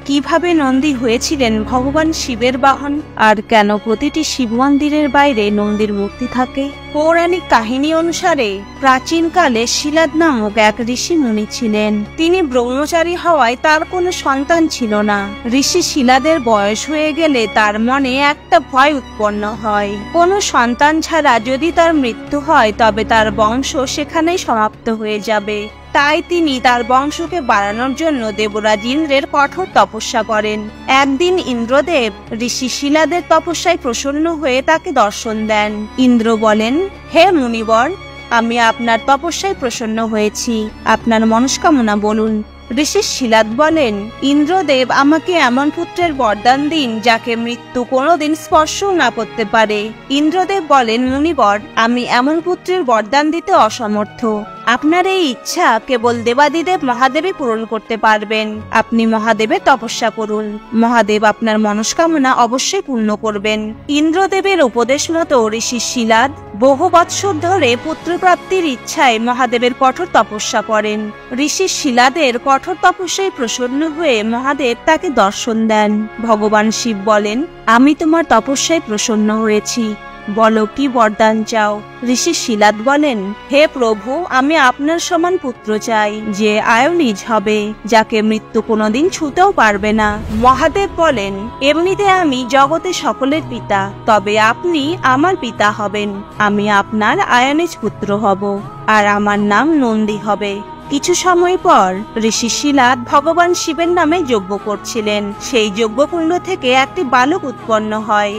কিভাবে নন্দী হয়েছিলেন ভগবান শিবের বাহন, আর কেন প্রতিটি শিব মন্দিরের বাইরে নন্দীর মূর্তি থাকে। পৌরাণিক কাহিনী অনুসারে প্রাচীনকালে শিলাদ নামক এক ঋষি মুনি ছিলেন। তিনি ব্রহ্মচারী হওয়ায় তার কোনো সন্তান ছিল না। ঋষি শিলাদের বয়স হয়ে গেলে তার মনে একটা ভয় উৎপন্ন হয়, কোনো সন্তান ছাড়া যদি তার মৃত্যু হয় তবে তার বংশ সেখানেই সমাপ্ত হয়ে যাবে। তাই তিনি তার বংশকে বাড়ানোর জন্য দেবরাজ ইন্দ্রের কঠোর তপস্যা করেন। একদিন ইন্দ্রদেব ঋষি শিলাদের তপস্যায় প্রসন্ন হয়ে তাকে দর্শন দেন। ইন্দ্র বলেন, হে মুনিবর, আমি আপনার তপস্যায় প্রসন্ন হয়েছি, আপনার মনস্কামনা বলুন। ঋষি শিলাদ বলেন, ইন্দ্রদেব, আমাকে এমন পুত্রের বরদান দিন যাকে মৃত্যু কোনোদিন স্পর্শও না করতে পারে। ইন্দ্রদেব বলেন, মুনিবর, আমি এমন পুত্রের বরদান দিতে অসমর্থ। আপনার এই ইচ্ছা কেবল দেবাদিদেব মহাদেবই পূরণ করতে পারবেন। আপনি মহাদেবের তপস্যা করুন, মহাদেব আপনার মনস্কামনা অবশ্যই পূর্ণ করবেন। ইন্দ্রদেবের উপদেশ মতো ঋষি শিলাদ বহু বৎসর ধরে পুত্রপ্রাপ্তির ইচ্ছায় মহাদেবের কঠোর তপস্যা করেন। ঋষি শিলাদের কঠোর তপস্যায় প্রসন্ন হয়ে মহাদেব তাকে দর্শন দেন। ভগবান শিব বলেন, আমি তোমার তপস্যায় প্রসন্ন হয়েছি, বলো কি বরদান চাও। ঋষি শিলাদ বলেন, হে প্রভু, আমি আপনার সমান পুত্র চাই, যে আয়নিজ হবে, যাকে মৃত্যু কোনোদিন ছুঁতেও পারবে না। মহাদেব বলেন, এমনিতে আমি জগতে সকলের পিতা, তবে আপনি আমার পিতা হবেন। আমি আপনার আয়নিজ পুত্র হব, আর আমার নাম নন্দী হবে। কিছু সময় পর ঋষি শিলাদ ভগবান শিবের নামে যজ্ঞ করছিলেন। সেই যজ্ঞকুণ্ড থেকে একটি বালক উৎপন্ন হয়।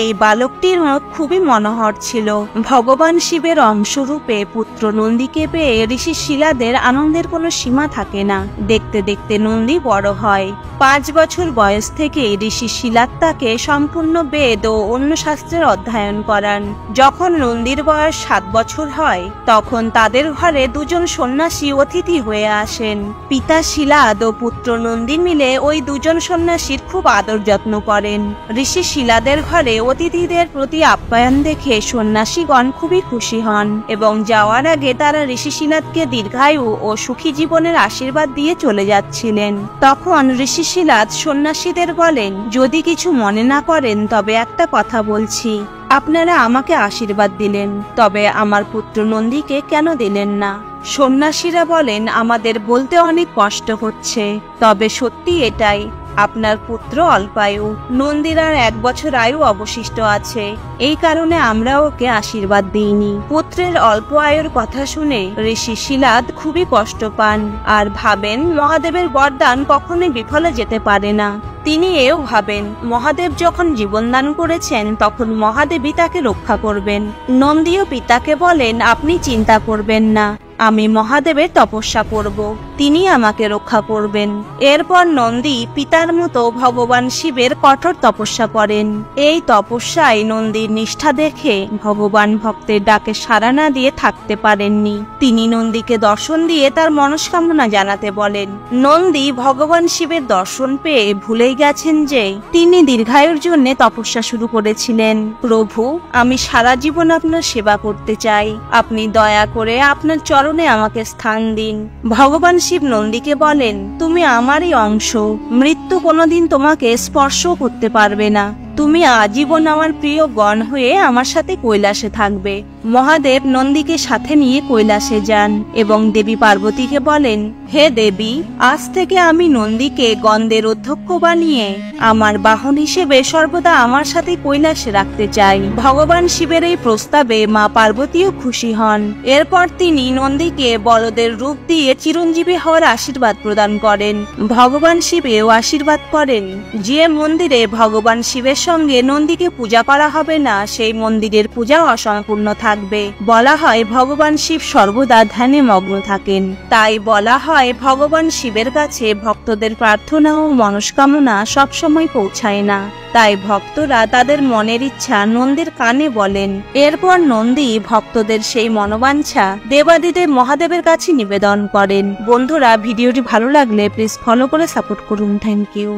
এই বালকটির মুখ খুবই মনোহর ছিল। ভগবান শিবের অংশরূপে পুত্র নন্দীকে পেয়ে ঋষি শিলাদের আনন্দের কোনো সীমা থাকে না। দেখতে দেখতে নন্দী বড় হয়। 5 বছর বয়স থেকে ঋষি শিলাদ তাকে সম্পূর্ণ বেদ ও অন্য শাস্ত্রের অধ্যয়ন করান। যখন নন্দীর বয়স 7 বছর হয়, তখন তাদের ঘরে 2জন সন্ন্যাসী অতিথি হয়ে আসেন। পিতা শিলাদ ও পুত্র নন্দী মিলে ওই 2জন সন্ন্যাসীর খুব আদর যত্ন করেন। ঋষি শিলাদের ঘরে অতিথিদের প্রতি আপ্যায়ন দেখে সন্ন্যাসীগণ খুবই খুশি হন এবং যাওয়ার আগে তারা ঋষি শিলাদকে দীর্ঘায়ু ও সুখী জীবনের আশীর্বাদ দিয়ে চলে যাচ্ছিলেন। তখন ঋষি শিলাদ সন্ন্যাসীদের বলেন, যদি কিছু মনে না করেন তবে একটা কথা বলছি। আপনারা আমাকে আশীর্বাদ দিলেন, তবে আমার পুত্র নন্দীকে কেন দিলেন না? সন্ন্যাসীরা বলেন, আমাদের বলতে অনেক কষ্ট হচ্ছে, তবে সত্যি এটাই, আপনার পুত্র অল্পায়ু, নন্দীর আর 1 বছর আয়ু অবশিষ্ট আছে, এই কারণে আমরা ওকে আশীর্বাদ দিইনি। পুত্রের অল্প আয়ুর কথা শুনে ঋষি শিলাদ খুবই কষ্ট পান আর ভাবেন মহাদেবের বরদান কখনোই বিফলে যেতে পারে না। তিনি এও ভাবেন, মহাদেব যখন জীবনদান করেছেন তখন মহাদেবই তাকে রক্ষা করবেন। নন্দীও পিতাকে বলেন, আপনি চিন্তা করবেন না, আমি মহাদেবের তপস্যা করব, তিনি আমাকে রক্ষা করবেন। এরপর নন্দী পিতার মতো ভগবান শিবের কঠোর তপস্যা করেন। এই তপস্যায় নন্দীর নিষ্ঠা দেখে ভগবান ভক্তের ডাকে সাড়া না দিয়ে থাকতে পারেননি। তিনি নন্দীকে দর্শন দিয়ে তার মনস্কামনা জানাতে বলেন। নন্দী ভগবান শিবের দর্শন পেয়ে ভুলেই গেছেন যে তিনি দীর্ঘায়ুর জন্য তপস্যা শুরু করেছিলেন। প্রভু, আমি সারা জীবন আপনার সেবা করতে চাই, আপনি দয়া করে আপনার চরণে আমাকে স্থান দিন। ভগবান শিব নন্দীকে বলেন, তুমি আমারই অংশ, মৃত্যু কোনোদিন তোমাকে স্পর্শ করতে পারবে না, তুমি আজীবন আমার প্রিয় গণ হয়ে আমার সাথে কৈলাসে থাকবে। মহাদেব নন্দীকে সাথে নিয়ে কৈলাসে যান এবং দেবী পার্বতীকে বলেন, হে দেবী, আজ থেকে আমি নন্দীকে গণদের অধ্যক্ষ বানিয়ে আমার বাহন হিসেবে সর্বদা আমার সাথে কৈলাসে রাখতে চাই। ভগবান শিবের এই প্রস্তাবে মা পার্বতীও খুশি হন। এরপর তিনি নন্দীকে বলদের রূপ দিয়ে চিরঞ্জীবী হওয়ার আশীর্বাদ প্রদান করেন। ভগবান শিবেও আশীর্বাদ করেন, যে মন্দিরে ভগবান শিবের সঙ্গে নন্দীকে পূজা করা হবে না, সেই মন্দিরের পূজা অসম্পূর্ণ থাকবে। বলা হয় ভগবান শিব সর্বদা ধ্যানে মগ্ন থাকেন। তাই বলা হয় ভগবান শিবের কাছে ভক্তদের প্রার্থনা ও মনস্কামনা সবসময় পৌঁছায় না। তাই ভক্তরা তাদের মনের ইচ্ছা নন্দীর কানে বলেন। এরপর নন্দী ভক্তদের সেই মনোবাঞ্ছা দেবাদিদেব মহাদেবের কাছে নিবেদন করেন। বন্ধুরা, ভিডিওটি ভালো লাগলে প্লিজ ফলো করে সাপোর্ট করুন। Thank you.